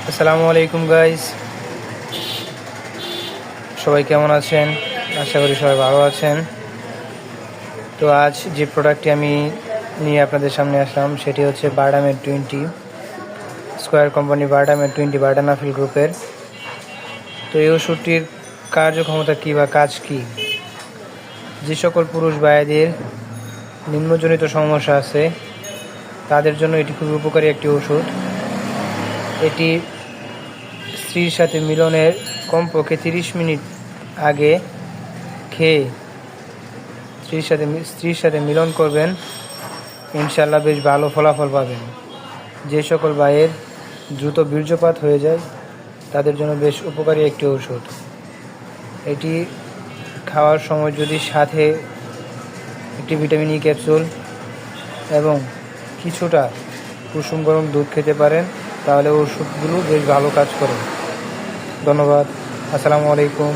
আসসালামু আলাইকুম গাইস, সবাই কেমন আছেন? আশা করি সবাই ভালো আছেন। তো আজ যে প্রোডাক্টটি আমি নিয়ে আপনাদের সামনে আসলাম সেটি হচ্ছে বার্ডামেড 20 স্কোয়ার কোম্পানি বার্ডামেড 20 বার্ডানাফিল গ্রুপের। তো এই ওষুধটির কার্যক্ষমতা কী বা কাজ কী? যে সকল পুরুষ ভাইদের নিম্নজনিত সমস্যা আছে তাদের জন্য এটি খুবই উপকারী একটি ওষুধ। এটি স্ত্রীর সাথে মিলনের কমপক্ষে 30 মিনিট আগে খেয়ে স্ত্রীর সাথে মিলন করবেন, ইনশাল্লাহ বেশ ভালো ফলাফল পাবেন। যে সকল ভাইয়ের দ্রুত বীর্যপাত হয়ে যায় তাদের জন্য বেশ উপকারী একটি ওষুধ। এটি খাওয়ার সময় যদি সাথে একটি ভিটামিন ই ক্যাপসুল এবং কিছুটা কুসুম গরম দুধ খেতে পারেন, তাহলে ওষুধগুলো বেশ ভালো কাজ করে। ধন্যবাদ। আসসালামু আলাইকুম।